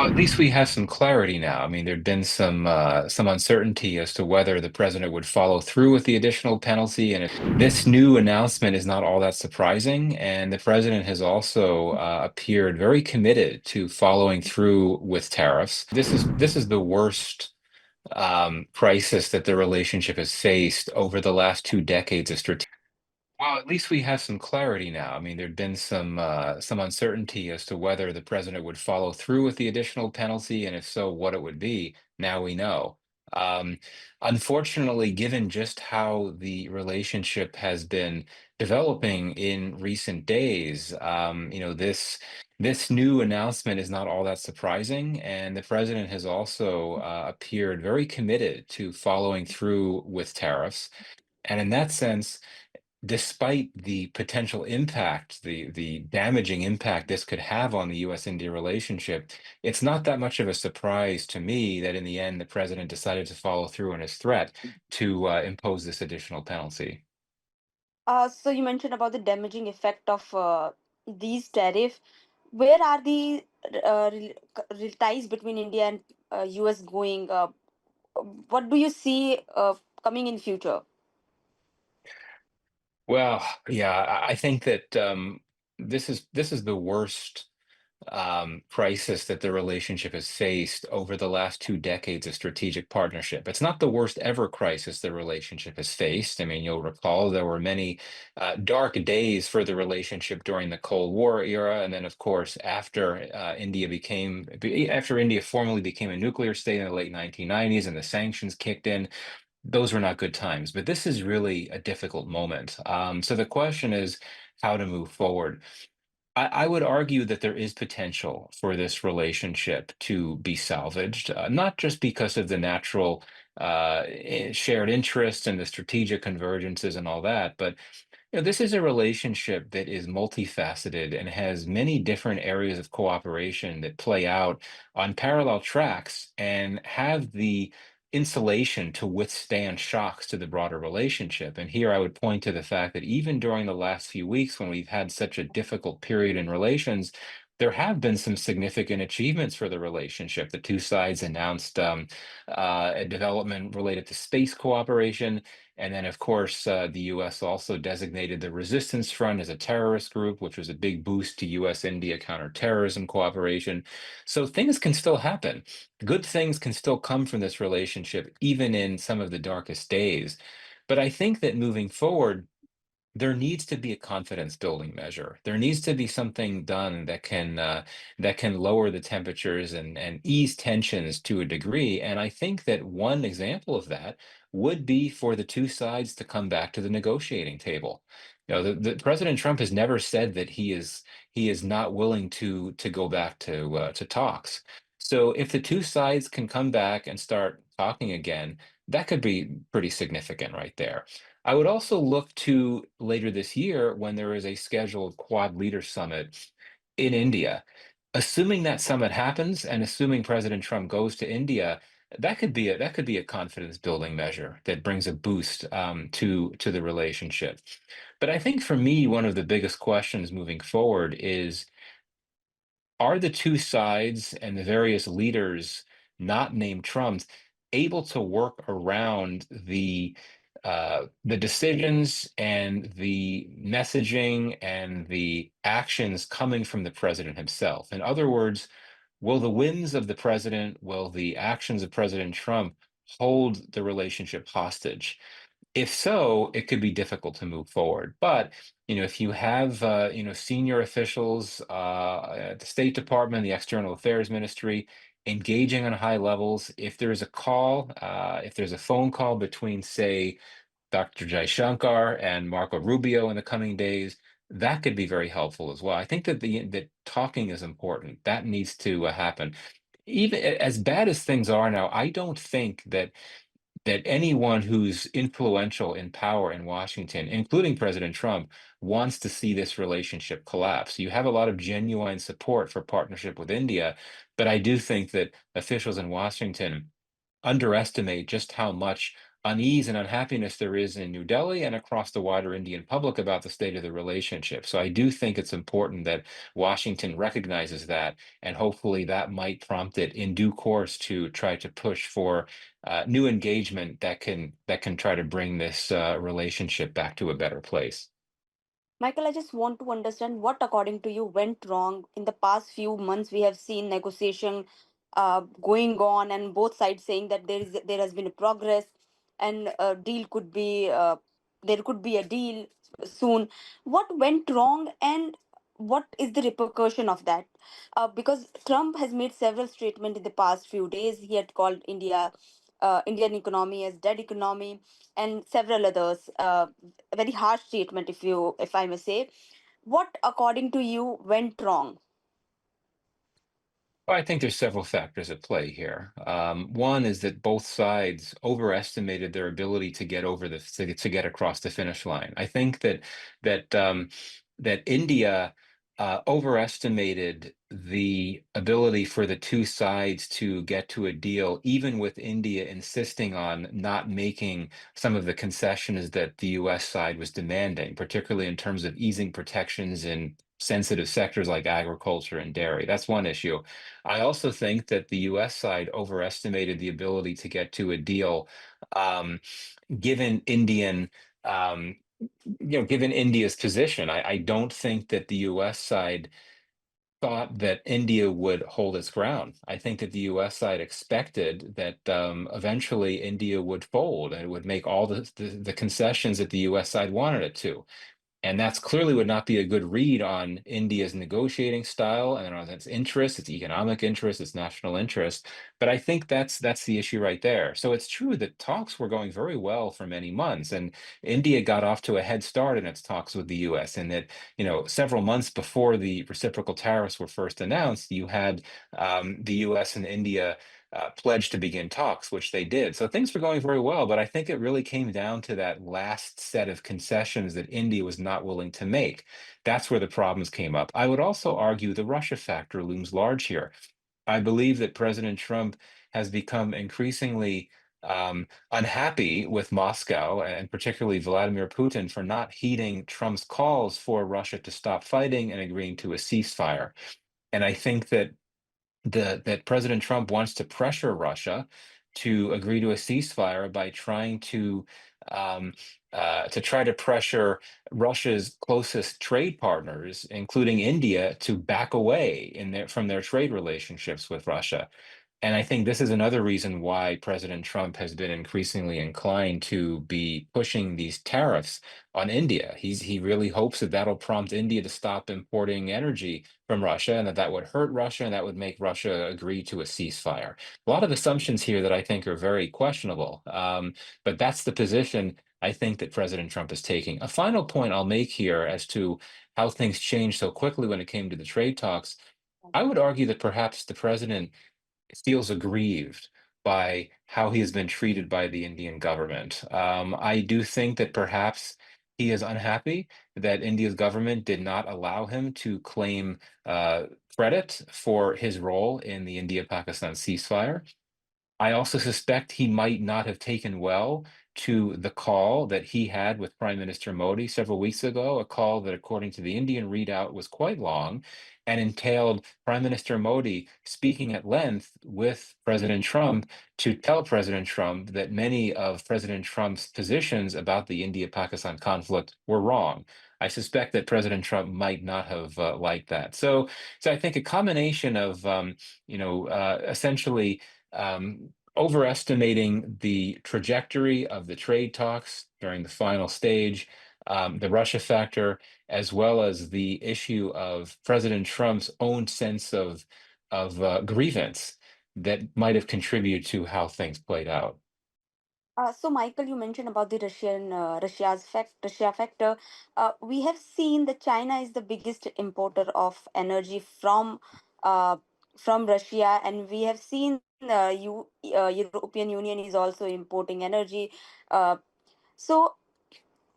Well, at least we have some clarity now. I mean, there'd been some uncertainty as to whether the president would follow through with the additional penalty, and this new announcement is not all that surprising. And the president has also appeared very committed to following through with tariffs. This is the worst crisis that the relationship has faced over the last 2 decades of strategic. Well, at least we have some clarity now. I mean, there'd been some uncertainty as to whether the president would follow through with the additional penalty, and if so, what it would be. Now we know. Um, Unfortunately, given just how the relationship has been developing in recent days, this new announcement is not all that surprising, and the president has also appeared very committed to following through with tariffs. And in that sense, despite the potential impact, the damaging impact this could have on the U.S.-India relationship, it's not that much of a surprise to me that in the end the president decided to follow through on his threat to impose this additional penalty. So you mentioned about the damaging effect of these tariff. Where are the ties between India and US going? What do you see coming in future? Well, yeah, I think that this is the worst crisis that the relationship has faced over the last 2 decades of strategic partnership. It's not the worst ever crisis the relationship has faced. I mean, you'll recall there were many dark days for the relationship during the Cold War era, and then, of course, after India formally became a nuclear state in the late 1990s and the sanctions kicked in. Those were not good times, but this is really a difficult moment. So the question is how to move forward. I would argue that there is potential for this relationship to be salvaged, not just because of the natural shared interests and the strategic convergences and all that, but this is a relationship that is multifaceted and has many different areas of cooperation that play out on parallel tracks and have the insulation to withstand shocks to the broader relationship. And here I would point to the fact that even during the last few weeks, when we've had such a difficult period in relations, there have been some significant achievements for the relationship. The two sides announced a development related to space cooperation. And then, of course, the US also designated the Resistance Front as a terrorist group, which was a big boost to US-India counterterrorism cooperation. So things can still happen. Good things can still come from this relationship, even in some of the darkest days. But I think that moving forward, there needs to be a confidence building measure. There needs to be something done that can lower the temperatures and ease tensions to a degree. And I think that one example of that would be for the two sides to come back to the negotiating table. The President Trump has never said that he is not willing to go back to talks. So if the two sides can come back and start talking again, that could be pretty significant right there. I would also look to later this year when there is a scheduled Quad Leader Summit in India. Assuming that summit happens and assuming President Trump goes to India, that could be a confidence building measure that brings a boost to the relationship. But I think for me, one of the biggest questions moving forward is, are the two sides and the various leaders not named Trumps able to work around the decisions and the messaging and the actions coming from the president himself? In other words, will the whims of the president, will the actions of President Trump hold the relationship hostage? If so, it could be difficult to move forward. But if you have senior officials at the State Department, the External Affairs Ministry, engaging on high levels, if there's a call, if there's a phone call between, say, Dr. Jaishankar and Marco Rubio in the coming days, that could be very helpful as well. I think that talking is important. That needs to happen. Even as bad as things are now, I don't think that anyone who's influential in power in Washington, including President Trump, wants to see this relationship collapse. You have a lot of genuine support for partnership with India, but I do think that officials in Washington underestimate just how much unease and unhappiness there is in New Delhi and across the wider Indian public about the state of the relationship. So I do think it's important that Washington recognizes that, and hopefully that might prompt it in due course to try to push for new engagement that can try to bring this relationship back to a better place. Michael, I just want to understand what, according to you, went wrong in the past few months. We have seen negotiation going on, and both sides saying that there has been a progress, and a deal could be there could be a deal soon. What went wrong, and what is the repercussion of that? Because Trump has made several statements in the past few days. He had called Indian economy as dead economy, and several others. A very harsh statement, if I may say. What, according to you, went wrong? Well, I think there's several factors at play here. One is that both sides overestimated their ability to get over to get across the finish line. I think that India overestimated the ability for the two sides to get to a deal, even with India insisting on not making some of the concessions that the U.S. side was demanding, particularly in terms of easing protections in sensitive sectors like agriculture and dairy. That's one issue. I also think that the US side overestimated the ability to get to a deal, um, given um, given India's position. I don't think that the US side thought that India would hold its ground. I think that the US side expected that eventually India would fold and it would make all the concessions that the US side wanted it to. And that's clearly would not be a good read on India's negotiating style and on its interests, its economic interests, its national interests. But I think that's the issue right there. So it's true that talks were going very well for many months, and India got off to a head start in its talks with the U.S. And that, several months before the reciprocal tariffs were first announced, you had the U.S. and India pledged to begin talks, which they did. So things were going very well, but I think it really came down to that last set of concessions that India was not willing to make. That's where the problems came up. I would also argue the Russia factor looms large here. I believe that President Trump has become increasingly unhappy with Moscow and particularly Vladimir Putin for not heeding Trump's calls for Russia to stop fighting and agreeing to a ceasefire. And I think that President Trump wants to pressure Russia to agree to a ceasefire by um, to try to pressure Russia's closest trade partners, including India, to back away from their trade relationships with Russia. And I think this is another reason why President Trump has been increasingly inclined to be pushing these tariffs on India. He really hopes that that'll prompt India to stop importing energy from Russia, and that would hurt Russia, and that would make Russia agree to a ceasefire. A lot of assumptions here that I think are very questionable, but that's the position I think that President Trump is taking. A final point I'll make here as to how things changed so quickly when it came to the trade talks. I would argue that perhaps the president feels aggrieved by how he has been treated by the Indian government. I do think that perhaps he is unhappy that India's government did not allow him to claim credit for his role in the India-Pakistan ceasefire. I also suspect he might not have taken well to the call that he had with Prime Minister Modi several weeks ago, a call that, according to the Indian readout, was quite long and entailed Prime Minister Modi speaking at length with President Trump to tell President Trump that many of President Trump's positions about the India-Pakistan conflict were wrong. I suspect that President Trump might not have liked that. So I think a combination of, essentially overestimating the trajectory of the trade talks during the final stage, the Russia factor, as well as the issue of President Trump's own sense of grievance that might have contributed to how things played out. So, Michael, you mentioned about the Russia factor. We have seen that China is the biggest importer of energy uh, from Russia, and we have seen European Union is also importing energy. Uh, so,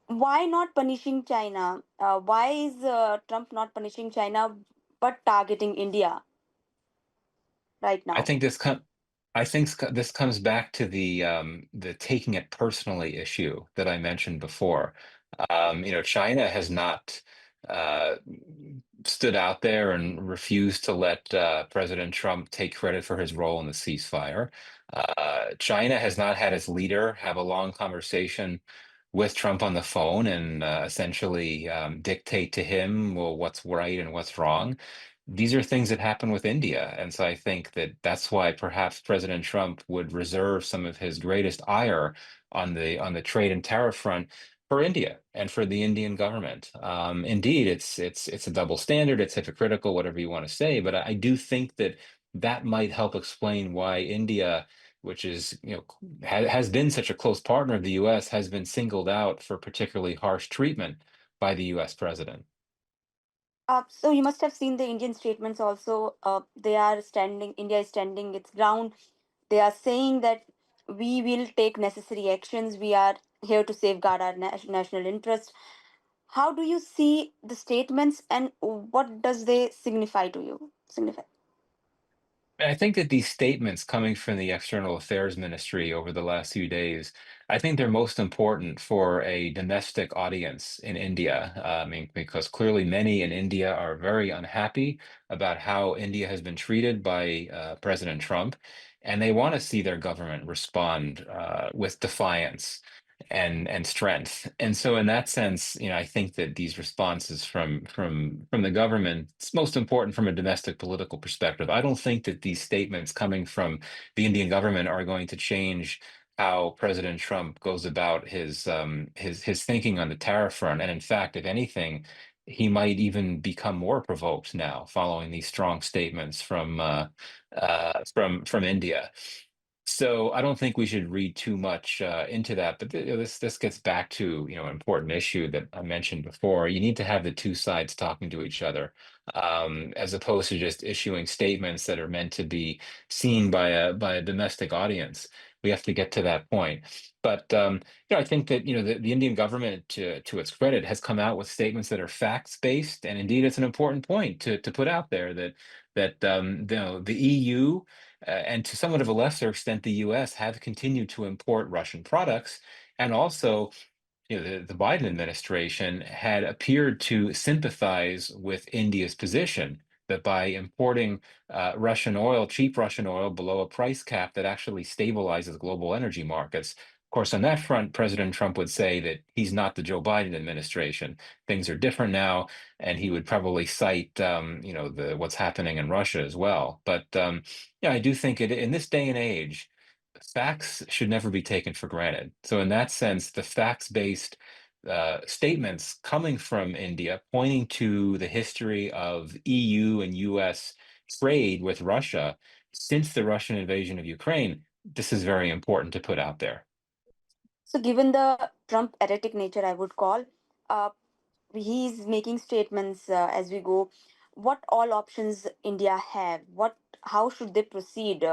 why not punishing China? Why is Trump not punishing China but targeting India right I now? think this I think this comes back to the taking it personally issue that I mentioned before. China has not uh, stood out there and refused to let President Trump take credit for his role in the ceasefire. China has not had its leader have a long conversation with Trump on the phone and essentially dictate to him, well, what's right and what's wrong. These are things that happen with India. And so I think that that's why perhaps President Trump would reserve some of his greatest ire on the trade and tariff front for India and for the Indian government. Indeed, it's a double standard, it's hypocritical, whatever you want to say, but I do think that that might help explain why India, which is, has been such a close partner of the US, has been singled out for particularly harsh treatment by the US president. So you must have seen the Indian statements also. They are standing, India is standing its ground. They are saying that we will take necessary actions. We are here to safeguard our national interest. How do you see the statements and what does they signify to you? Signify. I think that these statements coming from the External Affairs Ministry over the last few days, I think they're most important for a domestic audience in India. I mean, because clearly many in India are very unhappy about how India has been treated by President Trump, and they want to see their government respond with defiance and strength. And so in that sense, I think that these responses from the government, it's most important from a domestic political perspective. I don't think that these statements coming from the Indian government are going to change how President Trump goes about his thinking on the tariff front. And in fact, if anything, he might even become more provoked now following these strong statements from India. So I don't think we should read too much into that, but this gets back to an important issue that I mentioned before. You need to have the two sides talking to each other, as opposed to just issuing statements that are meant to be seen by a domestic audience. We have to get to that point. But I think that the Indian government, to its credit, has come out with statements that are facts based, and indeed, it's an important point to put out there that the EU and to somewhat of a lesser extent, the US have continued to import Russian products. And also, the Biden administration had appeared to sympathize with India's position that by importing Russian oil, cheap Russian oil below a price cap that actually stabilizes global energy markets. Of course, on that front, President Trump would say that he's not the Joe Biden administration. Things are different now, and he would probably cite, the what's happening in Russia as well. But yeah, I do think in this day and age, facts should never be taken for granted. So, in that sense, the facts-based statements coming from India, pointing to the history of EU and US trade with Russia since the Russian invasion of Ukraine, this is very important to put out there. So given the Trump erratic nature, I would call, uh, he's making statements as we go. What all options India have? How should they proceed?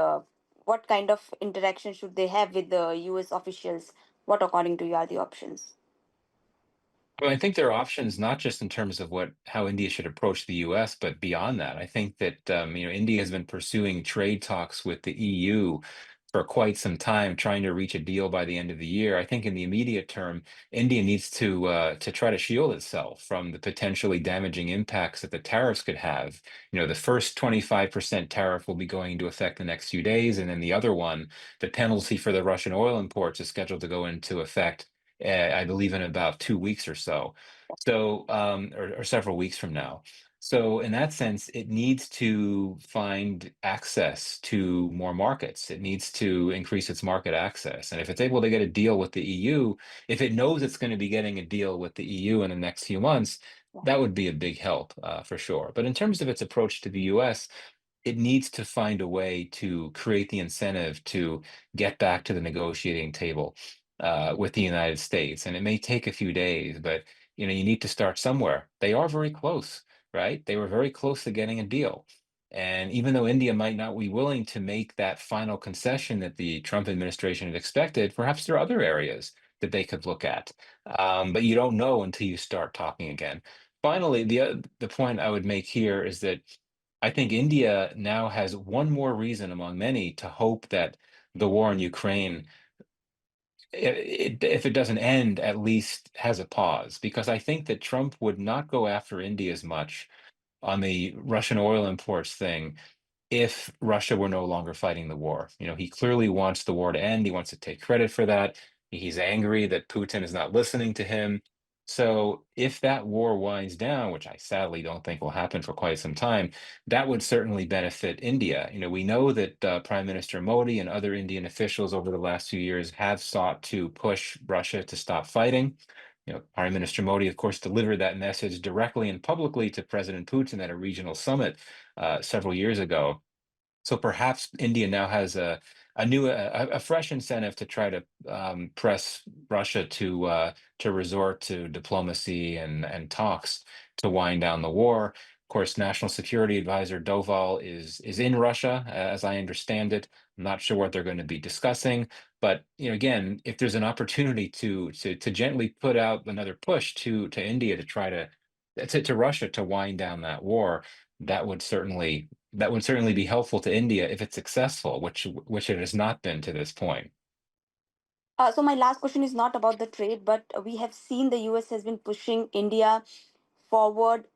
What kind of interaction should they have with the US officials? What according to you are the options? Well, I think there are options not just in terms of how India should approach the U.S., but beyond that. I think that India has been pursuing trade talks with the EU for quite some time, trying to reach a deal by the end of the year. I think in the immediate term, India needs to try to shield itself from the potentially damaging impacts that the tariffs could have. The first 25% tariff will be going into effect the next few days, and then the other one, the penalty for the Russian oil imports, is scheduled to go into effect I believe in about 2 weeks or so. So, or several weeks from now. So, in that sense, it needs to find access to more markets. It needs to increase its market access. And if it's able to get a deal with the EU, if it knows it's going to be getting a deal with the EU in the next few months, that would be a big help for sure. But in terms of its approach to the US, it needs to find a way to create the incentive to get back to the negotiating table with the United States. And it may take a few days, but you need to start somewhere. They are very close, right? They were very close to getting a deal. And even though India might not be willing to make that final concession that the Trump administration had expected, perhaps there are other areas that they could look at. But you don't know until you start talking again. Finally, the point I would make here is that I think India now has one more reason among many to hope that the war in Ukraine, if it doesn't end, at least has a pause. Because I think that Trump would not go after India as much on the Russian oil imports thing if Russia were no longer fighting the war. He clearly wants the war to end. He wants to take credit for that. He's angry that Putin is not listening to him. So if that war winds down, which I sadly don't think will happen for quite some time, that would certainly benefit India. We know that Prime Minister Modi and other Indian officials over the last few years have sought to push Russia to stop fighting. Prime Minister Modi, of course, delivered that message directly and publicly to President Putin at a regional summit several years ago. So perhaps India now has a fresh incentive to try to press Russia to resort to diplomacy and talks to wind down the war. Of course, National Security Advisor Doval is in Russia, as I understand it. I'm not sure what they're going to be discussing, but again, if there's an opportunity to gently put out another push to India to try to Russia to wind down that war, that would certainly be helpful to India if it's successful, which it has not been to this point. So my last question is not about the trade, but we have seen the US has been pushing India forward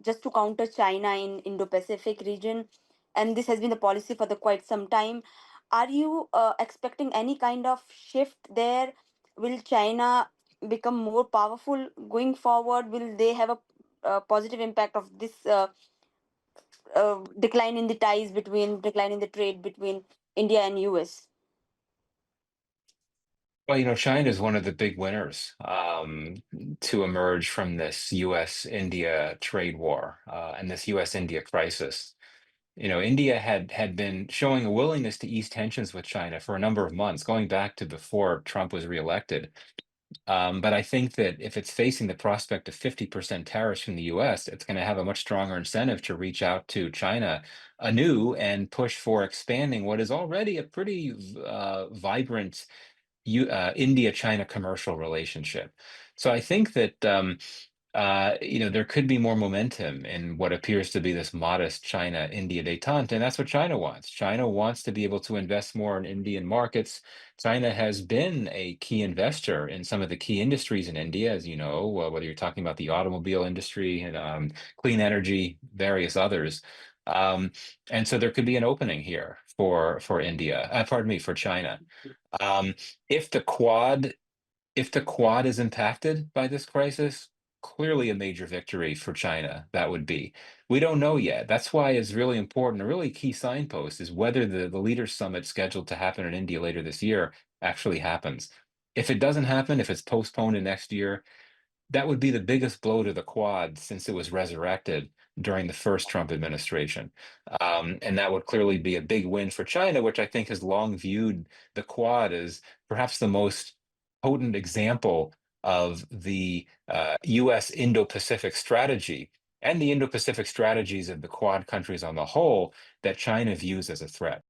just to counter China in Indo-Pacific region, and this has been the policy for the quite some time. Are you expecting any kind of shift there? Will China become more powerful going forward? Will they have a positive impact of this decline in the trade between India and US? Well, China is one of the big winners to emerge from this U.S.-India trade war and this U.S.-India crisis. India had been showing a willingness to ease tensions with China for a number of months, going back to before Trump was reelected. But I think that if it's facing the prospect of 50% tariffs from the US, it's going to have a much stronger incentive to reach out to China anew and push for expanding what is already a pretty vibrant India-China commercial relationship. So I think that there could be more momentum in what appears to be this modest China-India détente, and that's what China wants. China wants to be able to invest more in Indian markets. China has been a key investor in some of the key industries in India, as you know, whether you're talking about the automobile industry and clean energy, various others. Um, and so there could be an opening here for India, pardon me, for China. Um, if the Quad if the Quad is impacted by this crisis, clearly a major victory for China, that would be. We don't know yet. That's why it's really important. A really key signpost is whether the Leaders Summit scheduled to happen in India later this year actually happens. If it doesn't happen, if it's postponed to next year, that would be the biggest blow to the Quad since it was resurrected during the first Trump administration. And that would clearly be a big win for China, which I think has long viewed the Quad as perhaps the most potent example of the US Indo Pacific strategy and the Indo Pacific strategies of the Quad countries on the whole that China views as a threat.